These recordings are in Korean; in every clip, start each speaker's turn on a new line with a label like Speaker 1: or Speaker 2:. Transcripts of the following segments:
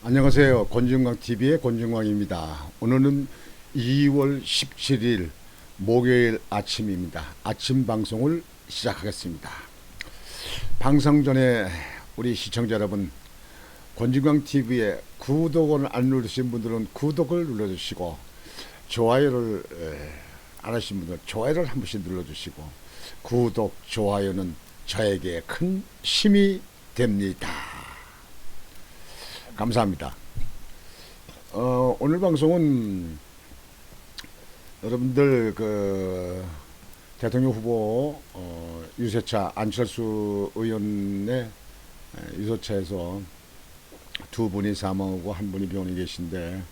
Speaker 1: 안녕하세요. 권중광TV의 권중광입니다. 오늘은 2월 17일 목요일 아침입니다. 아침 방송을 시작하겠습니다. 방송 전에 우리 시청자 여러분, 권중광TV에 구독을 안 누르신 분들은 구독을 눌러주시고, 좋아요를 안 하신 분들은 좋아요를 한 번씩 눌러주시고, 구독, 좋아요는 저에게 큰 힘이 됩니다. 감사합니다. 오늘 방송은 여러분들 대통령 후보 유세차 안철수 의원의 유세차에서 두 분이 사망하고 한 분이 병원에 계신데,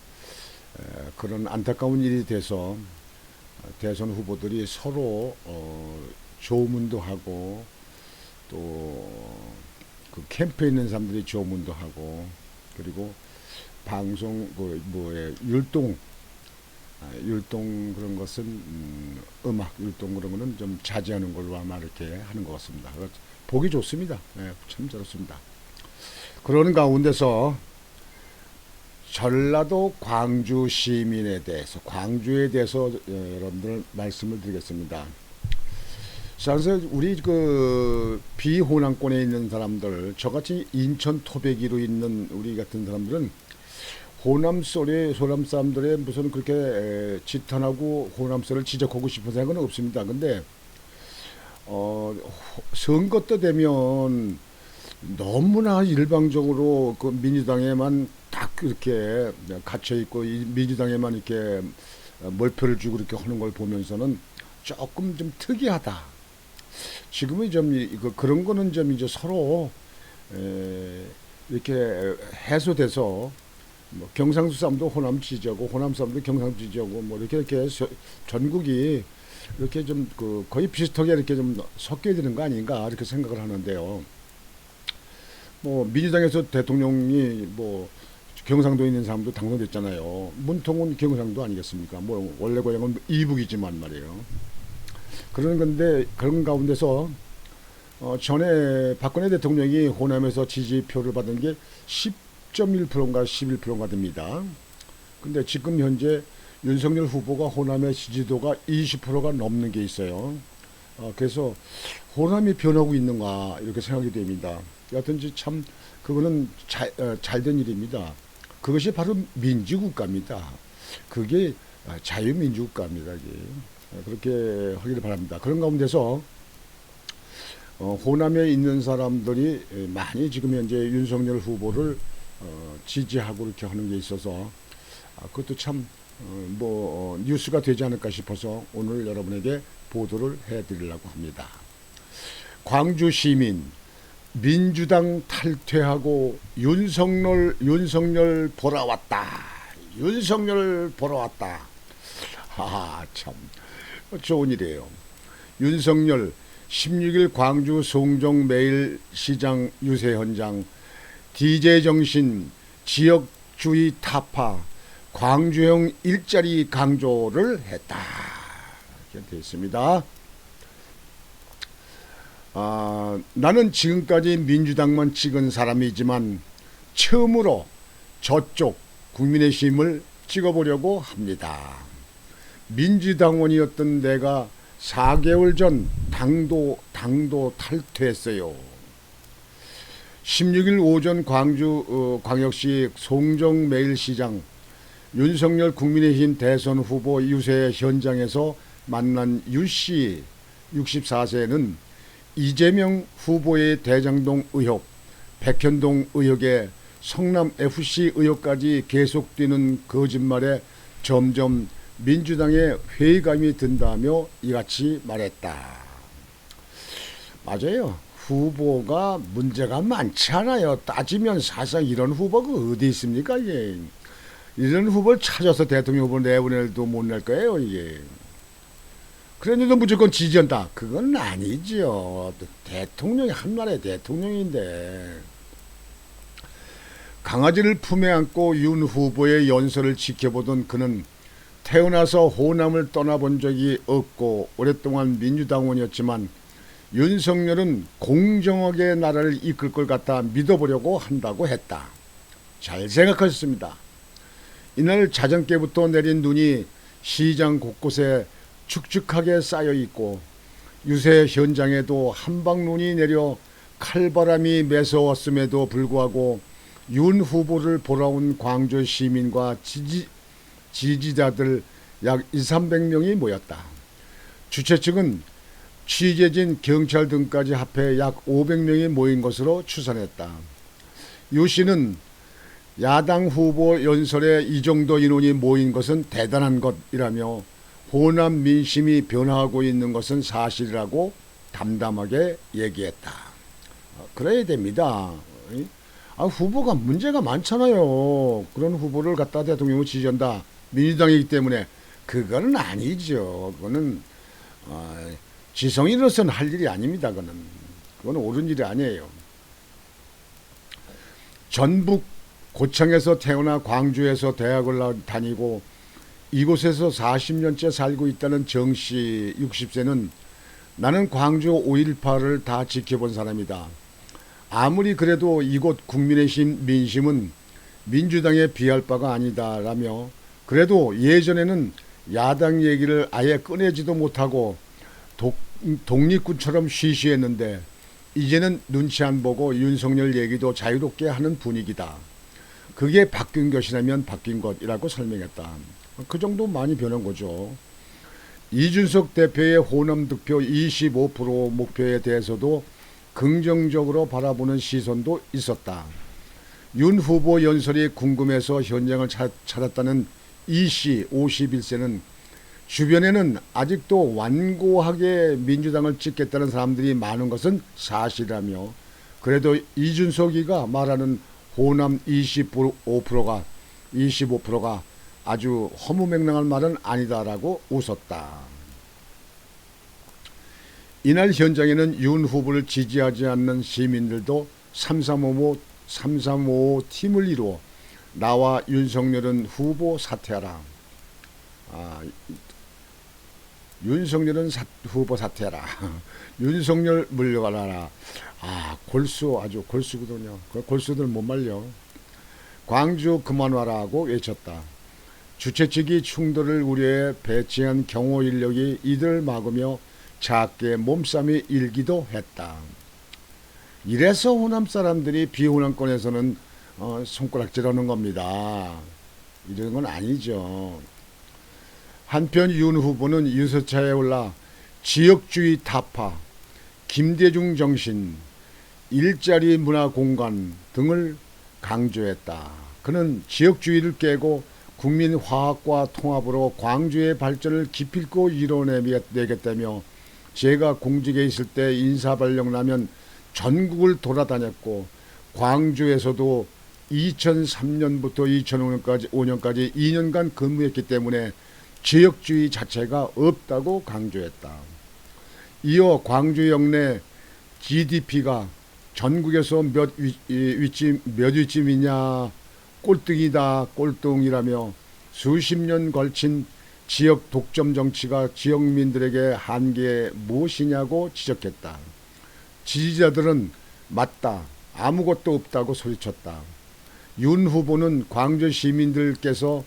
Speaker 1: 그런 안타까운 일이 돼서 대선 후보들이 서로 조문도 하고, 또 그 캠프에 있는 사람들이 조문도 하고, 그리고 방송 율동 그런 것은 음악 율동 그런 거는 좀 자제하는 걸로 아마 이렇게 하는 것 같습니다. 보기 좋습니다. 참 좋습니다. 그러는 가운데서 전라도 광주 시민에 대해서, 광주에 대해서 여러분들 말씀을 드리겠습니다. 그래서 우리 비호남권에 있는 사람들, 저같이 인천 토백이로 있는 우리 같은 사람들은 호남 사람들의 무슨 그렇게 지탄하고 호남설을 지적하고 싶은 생각은 없습니다. 근데 선거 때 되면 너무나 일방적으로 그 민주당에만 딱 이렇게 갇혀 있고, 이 민주당에만 이렇게 몰표를 주고 이렇게 하는 걸 보면서는 조금 좀 특이하다. 지금은 좀 그런 거는 좀 이제 서로 이렇게 해소돼서, 뭐 경상도 사람도 호남 지지하고 호남 사람도 경상도 지지하고, 뭐 이렇게 전국이 이렇게 좀 거의 비슷하게 이렇게 좀 섞여야 되는 거 아닌가 이렇게 생각을 하는데요. 뭐 민주당에서 대통령이 뭐 경상도에 있는 사람도 당선됐잖아요. 문통은 경상도 아니겠습니까? 뭐 원래 고향은 이북이지만 말이에요. 그런 건데, 그런 가운데서 전에 박근혜 대통령이 호남에서 지지표를 받은 게 10.1%인가 11%인가 됩니다. 근데 지금 현재 윤석열 후보가 호남의 지지도가 20%가 넘는 게 있어요. 그래서 호남이 변하고 있는가 이렇게 생각이 됩니다. 여하튼지 참 그거는 잘된 일입니다. 그것이 바로 민주국가입니다. 그게 자유민주국가입니다. 이게. 그렇게 하기를 바랍니다. 그런 가운데서 호남에 있는 사람들이 많이 지금 현재 윤석열 후보를 지지하고 이렇게 하는 게 있어서, 그것도 참 뉴스가 되지 않을까 싶어서 오늘 여러분에게 보도를 해드리려고 합니다. 광주 시민 민주당 탈퇴하고 윤석열 보러 왔다. 윤석열 보러 왔다. 참 좋은 일이에요. 윤석열 16일 광주 송정 매일시장 유세 현장, DJ 정신 지역주의 타파 광주형 일자리 강조를 했다. 이렇게 되어 있습니다. 나는 지금까지 민주당만 찍은 사람이지만 처음으로 저쪽 국민의힘을 찍어보려고 합니다. 민주당원이었던 내가 4개월 전 당도 탈퇴했어요. 16일 오전 광주 광역시 송정 매일시장 윤석열 국민의힘 대선 후보 유세 현장에서 만난 유씨 64세는 이재명 후보의 대장동 의혹, 백현동 의혹에 성남FC 의혹까지 계속되는 거짓말에 점점 민주당의 회의감이 든다며 이같이 말했다. 맞아요. 후보가 문제가 많지 않아요. 따지면 사실상 이런 후보가 어디 있습니까? 이게. 이런 후보를 찾아서 대통령 후보 내보내도 못 낼 거예요. 이게. 그런데도 무조건 지지한다. 그건 아니지요. 대통령이 한 나라의 대통령인데. 강아지를 품에 안고 윤 후보의 연설을 지켜보던 그는 태어나서 호남을 떠나본 적이 없고 오랫동안 민주당원이었지만 윤석열은 공정하게 나라를 이끌 것 같아 믿어보려고 한다고 했다. 잘 생각하셨습니다. 이날 자정께부터 내린 눈이 시장 곳곳에 축축하게 쌓여 있고 유세 현장에도 한방눈이 내려 칼바람이 매서웠음에도 불구하고 윤 후보를 보러 온 광주 시민과 지지자들 약 2,300명이 모였다. 주최 측은 취재진, 경찰 등까지 합해 약 500명이 모인 것으로 추산했다. 유 씨는 야당 후보 연설에 이 정도 인원이 모인 것은 대단한 것이라며 호남 민심이 변화하고 있는 것은 사실이라고 담담하게 얘기했다. 그래야 됩니다. 후보가 문제가 많잖아요. 그런 후보를 갖다 대통령을 지지한다. 민주당이기 때문에 그거는 아니죠. 그거는 지성인으로서는 할 일이 아닙니다. 그건 옳은 일이 아니에요. 전북 고창에서 태어나 광주에서 대학을 다니고 이곳에서 40년째 살고 있다는 정씨 60세는 나는 광주 5.18을 다 지켜본 사람이다. 아무리 그래도 이곳 국민의힘 민심은 민주당에 비할 바가 아니다라며 그래도 예전에는 야당 얘기를 아예 꺼내지도 못하고 독립군처럼 쉬쉬했는데 이제는 눈치 안 보고 윤석열 얘기도 자유롭게 하는 분위기다. 그게 바뀐 것이라면 바뀐 것이라고 설명했다. 그 정도 많이 변한 거죠. 이준석 대표의 호남 득표 25% 목표에 대해서도 긍정적으로 바라보는 시선도 있었다. 윤 후보 연설이 궁금해서 현장을 찾았다는 이씨 51세는 주변에는 아직도 완고하게 민주당을 찍겠다는 사람들이 많은 것은 사실이라며 그래도 이준석이가 말하는 호남 25%가 아주 허무맹랑한 말은 아니다라고 웃었다. 이날 현장에는 윤 후보를 지지하지 않는 시민들도 335 팀을 이루어 나와 윤석열은 후보 사퇴하라. 윤석열은 후보 사퇴하라. 윤석열 물러가라. 아주 골수거든요. 골수들 못 말려. 광주 그만 와라 하고 외쳤다. 주최 측이 충돌을 우려해 배치한 경호 인력이 이들을 막으며 작게 몸싸움이 일기도 했다. 이래서 호남 사람들이 비호남권에서는 손가락질하는 겁니다. 이런 건 아니죠. 한편 윤 후보는 유서차에 올라 지역주의 타파, 김대중 정신, 일자리 문화 공간 등을 강조했다. 그는 지역주의를 깨고 국민 화합과 통합으로 광주의 발전을 기필코 이뤄내겠다며 제가 공직에 있을 때 인사발령 나면 전국을 돌아다녔고 광주에서도 2003년부터 2005년까지 2년간 근무했기 때문에 지역주의 자체가 없다고 강조했다. 이어 광주 영내 GDP가 전국에서 몇 위쯤이냐 꼴등이다 꼴등이라며 수십 년 걸친 지역 독점 정치가 지역민들에게 한계 무엇이냐고 지적했다. 지지자들은 맞다 아무것도 없다고 소리쳤다. 윤 후보는 광주 시민들께서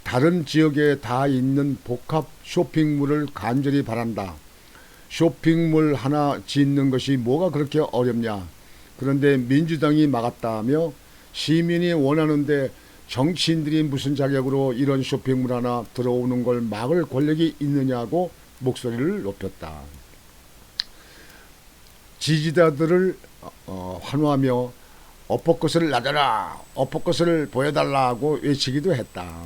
Speaker 1: 다른 지역에 다 있는 복합 쇼핑몰을 간절히 바란다. 쇼핑몰 하나 짓는 것이 뭐가 그렇게 어렵냐. 그런데 민주당이 막았다며 시민이 원하는데 정치인들이 무슨 자격으로 이런 쇼핑몰 하나 들어오는 걸 막을 권력이 있느냐고 목소리를 높였다. 지지자들을 환호하며 어퍼컷을 놔줘라, 어퍼컷을 보여달라고 외치기도 했다.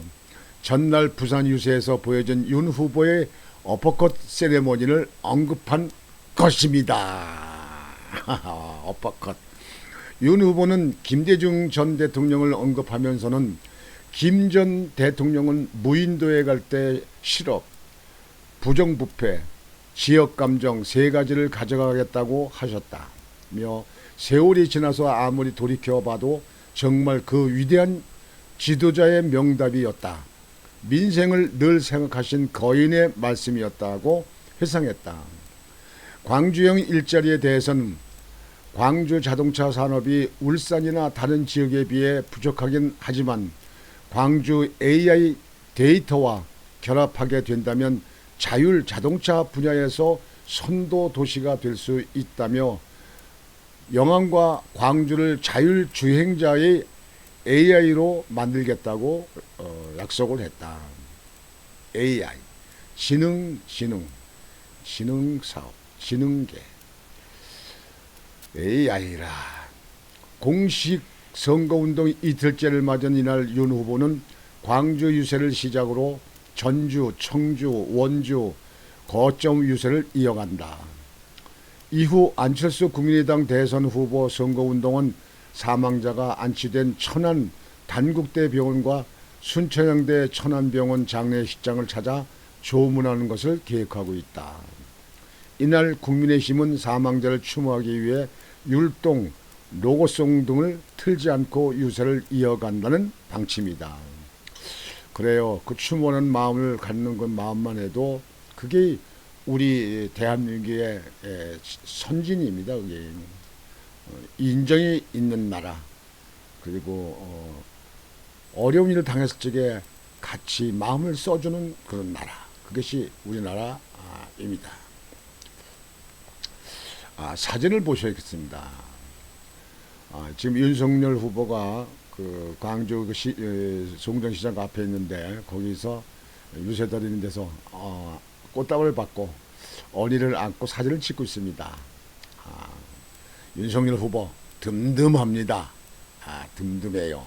Speaker 1: 전날 부산 유세에서 보여준 윤 후보의 어퍼컷 세레모니를 언급한 것입니다. 어퍼컷. 윤 후보는 김대중 전 대통령을 언급하면서는 김 전 대통령은 무인도에 갈 때 실업, 부정부패, 지역감정 세 가지를 가져가겠다고 하셨다며 세월이 지나서 아무리 돌이켜봐도 정말 그 위대한 지도자의 명답이었다. 민생을 늘 생각하신 거인의 말씀이었다고 회상했다. 광주형 일자리에 대해서는 광주 자동차 산업이 울산이나 다른 지역에 비해 부족하긴 하지만 광주 AI 데이터와 결합하게 된다면 자율 자동차 분야에서 선도 도시가 될 수 있다며 영암과 광주를 자율 주행자의 AI로 만들겠다고 약속을 했다. AI, 지능 사업, 지능계. AI라. 공식 선거운동 이틀째를 맞은 이날 윤 후보는 광주 유세를 시작으로 전주, 청주, 원주 거점 유세를 이어간다. 이후 안철수 국민의당 대선 후보 선거운동은 사망자가 안치된 천안 단국대 병원과 순천향대 천안병원 장례식장을 찾아 조문하는 것을 계획하고 있다. 이날 국민의힘은 사망자를 추모하기 위해 율동, 로고송 등을 틀지 않고 유세를 이어간다는 방침이다. 그래요. 그 추모하는 마음을 갖는 그 마음만 해도 그게 우리 대한민국의 선진입니다. 그게 인정이 있는 나라, 그리고 어려운 일을 당했을 적에 같이 마음을 써주는 그런 나라, 그것이 우리나라입니다. 사진을 보셔야겠습니다. 지금 윤석열 후보가 그 광주 송정시장 앞에 있는데 거기서 유세 드리는 데서 꽃다발을 받고 어린이를 안고 사진을 찍고 있습니다. 윤석열 후보 듬듬합니다. 듬듬해요.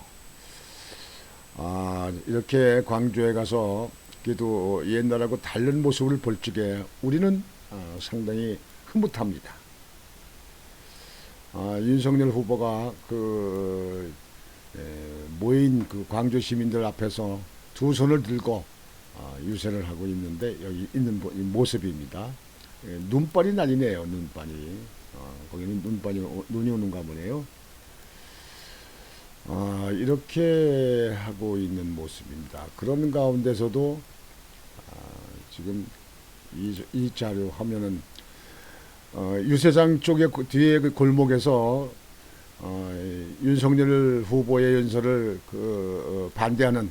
Speaker 1: 이렇게 광주에 가서 그래도 옛날하고 다른 모습을 볼 적에 우리는 상당히 흐뭇합니다. 윤석열 후보가 모인 그 광주 시민들 앞에서 두 손을 들고 유세를 하고 있는데 여기 있는 모습입니다. 눈발이 날리네요. 눈발이. 거기는 눈이 오는가 보네요. 이렇게 하고 있는 모습입니다. 그런 가운데서도 지금 이 자료 화면은 유세장 쪽에 뒤에 그 골목에서 윤석열 후보의 연설을 반대하는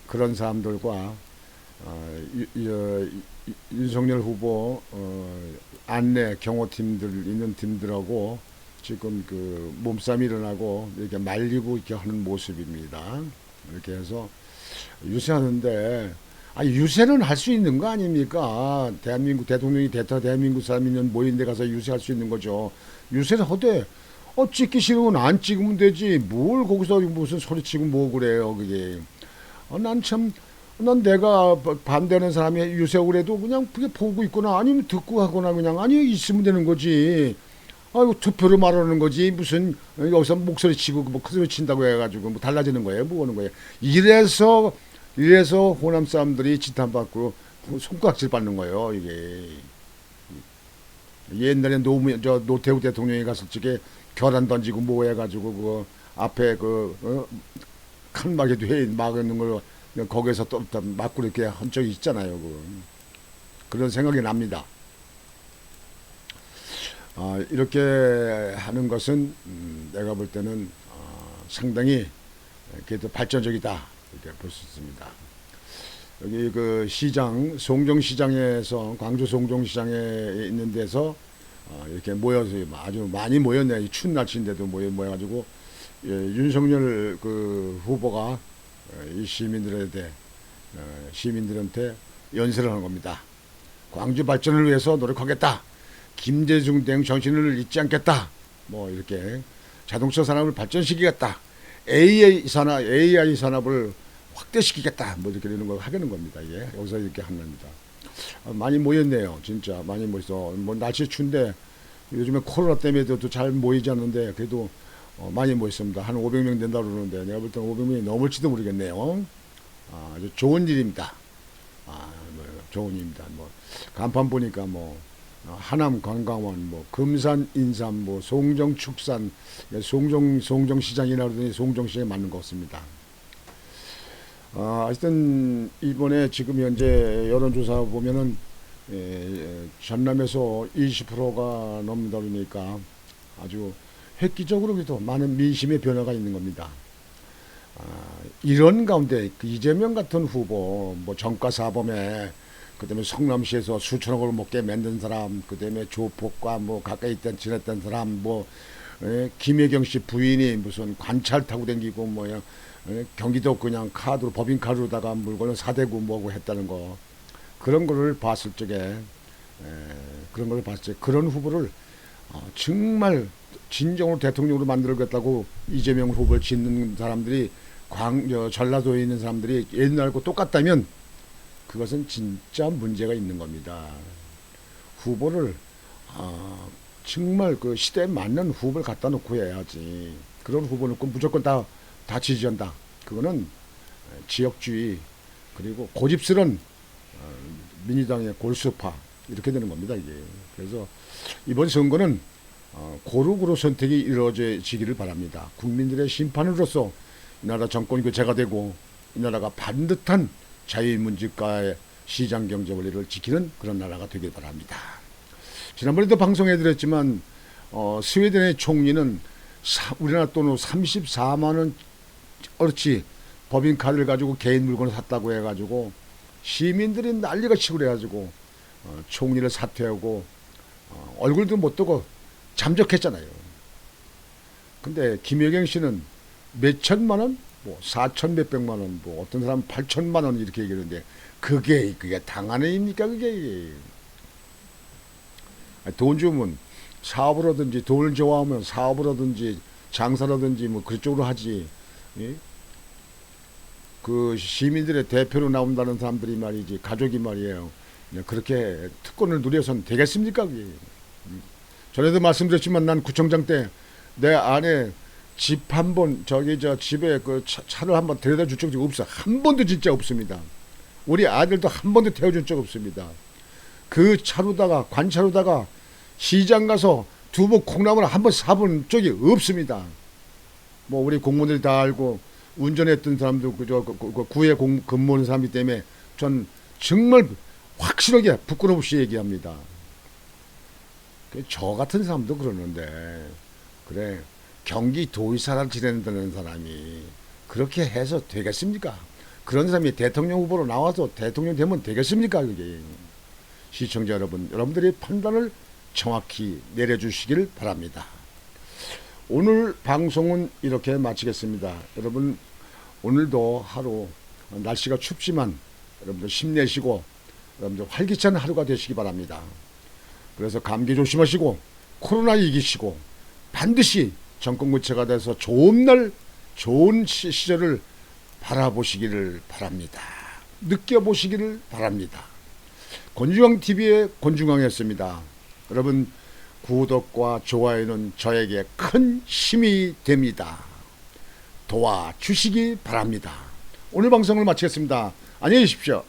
Speaker 1: 그런 사람들과 윤석열 후보 안내 경호팀들 있는 팀들하고 지금 그 몸싸움이 일어나고 이렇게 말리고 이렇게 하는 모습입니다. 이렇게 해서 유세하는데 유세는 할 수 있는 거 아닙니까? 대한민국 대통령이 대한민국 사람이 모인 데 가서 유세할 수 있는 거죠. 유세를 하되 찍기 싫으면 안 찍으면 되지. 뭘 거기서 무슨 소리치고 뭐 그래요. 그게 난 내가 반대하는 사람이 유세하고 그래도 그냥 그게 보고 있거나 아니면 듣고 하거나 그냥 있으면 되는 거지. 투표로 말하는 거지. 무슨 여기서 목소리 치고 뭐 큰 소리 친다고 해가지고 뭐 달라지는 거예요. 뭐 하는 거예요. 이래서 호남 사람들이 지탄받고 손가락질 받는 거예요. 이게 옛날에 노태우 대통령이 갔을 적에 결안 던지고 뭐 해가지고 그 앞에 칸막이도 해 막는 걸 거기에서 또 맞고 이렇게 한 적이 있잖아요. 그런 생각이 납니다. 이렇게 하는 것은 내가 볼 때는 상당히 그래도 발전적이다 이렇게 볼 수 있습니다. 여기 그 시장 송정시장에서 광주 송정시장에 있는 데서 이렇게 모여서 아주 많이 모였네. 추운 날씨인데도 모여가지고 윤석열 그 후보가 이 시민들한테 연설을 하는 겁니다. 광주 발전을 위해서 노력하겠다. 김대중 등 정신을 잊지 않겠다. 뭐 이렇게 자동차 산업을 발전시키겠다. AI 산업을 확대시키겠다. 뭐 이렇게 되는 걸 하겠는 겁니다. 예. 여기서 이렇게 하는 겁니다. 많이 모였네요. 진짜 많이 모여서 뭐 날씨 추운데 요즘에 코로나 때문에도 잘 모이지 않는데 그래도 많이 모였습니다. 한 500명 된다고 그러는데 내가 볼 때는 500명이 넘을지도 모르겠네요. 아주 좋은 일입니다. 좋은 일입니다. 뭐 간판 보니까 뭐 하남 관광원, 뭐 금산 인삼, 뭐 송정 축산, 송정시장이라 그러더니 송정시장에 맞는 것 같습니다. 하여튼 이번에 지금 현재 여론조사 보면은 전남에서 20%가 넘는다 그러니까 아주 획기적으로도 많은 민심의 변화가 있는 겁니다. 이런 가운데 그 이재명 같은 후보, 뭐 정가사범에 그다음에 성남시에서 수천억을 먹게 만든 사람, 그다음에 조폭과 뭐 가까이 지냈던 사람, 뭐 김혜경 씨 부인이 무슨 관찰 타고 댕기고 뭐야, 경기도 그냥 카드로 법인카드로다가 물건을 사대고 뭐고 했다는 거, 그런 거를 봤을 적에 그런 후보를 정말 진정으로 대통령으로 만들겠다고 이재명 후보를 짓는 사람들이 전라도에 있는 사람들이 옛날과 똑같다면 그것은 진짜 문제가 있는 겁니다. 후보를 정말 그 시대에 맞는 후보를 갖다 놓고 해야지. 그런 후보는 무조건 다 지지한다. 그거는 지역주의 그리고 고집스런 민주당의 골수파 이렇게 되는 겁니다, 이게. 그래서 이번 선거는 고루고루 선택이 이루어지기를 바랍니다. 국민들의 심판으로서 이 나라 정권 교체가 되고 이 나라가 반듯한 자유민주주의의 시장경제 원리를 지키는 그런 나라가 되길 바랍니다. 지난번에도 방송해드렸지만 스웨덴의 총리는 우리나라 돈으로 34만 원어치 법인카드를 가지고 개인 물건을 샀다고 해가지고 시민들이 난리가 치고 그래가지고 총리를 사퇴하고 얼굴도 못 뜨고 잠적했잖아요. 근데 김혜경 씨는 몇 천만 원? 뭐 4천 몇백만 원, 뭐 어떤 사람은 8천만 원 이렇게 얘기하는데 그게 당한 애입니까? 그게 돈 주면 사업을 하든지 돈을 좋아하면 사업을 하든지 장사를 하든지 뭐 그쪽으로 하지. 예? 그 시민들의 대표로 나온다는 사람들이 말이지 가족이 말이에요. 그렇게 특권을 누려서는 되겠습니까? 그게. 전에도 말씀드렸지만 난 구청장 때 내 아내 집 한 번 집에 그 차를 한번 데려다 줄 적이 없어. 한 번도 진짜 없습니다. 우리 아들도 한 번도 태워준 적 없습니다. 그 차로다가 관차로다가 시장 가서 두부 콩나물 한 번 사본 적이 없습니다. 뭐 우리 공무원들이 다 알고 운전했던 사람도 구에 근무하는 사람이기 때문에 전 정말 확실하게 부끄럼 없이 얘기합니다. 저 같은 사람도 그러는데 그래 경기도의사를 지낸다는 사람이 그렇게 해서 되겠습니까? 그런 사람이 대통령 후보로 나와서 대통령 되면 되겠습니까? 그게. 시청자 여러분, 여러분들의 판단을 정확히 내려주시길 바랍니다. 오늘 방송은 이렇게 마치겠습니다. 여러분 오늘도 하루 날씨가 춥지만 여러분들 힘내시고 여러분들 활기찬 하루가 되시기 바랍니다. 그래서 감기 조심하시고 코로나 이기시고 반드시 정권 교체가 돼서 좋은 날 좋은 시절을 바라보시기를 바랍니다. 느껴보시기를 바랍니다. 권중앙TV의 권중앙이었습니다. 여러분 구독과 좋아요는 저에게 큰 힘이 됩니다. 도와주시기 바랍니다. 오늘 방송을 마치겠습니다. 안녕히 계십시오.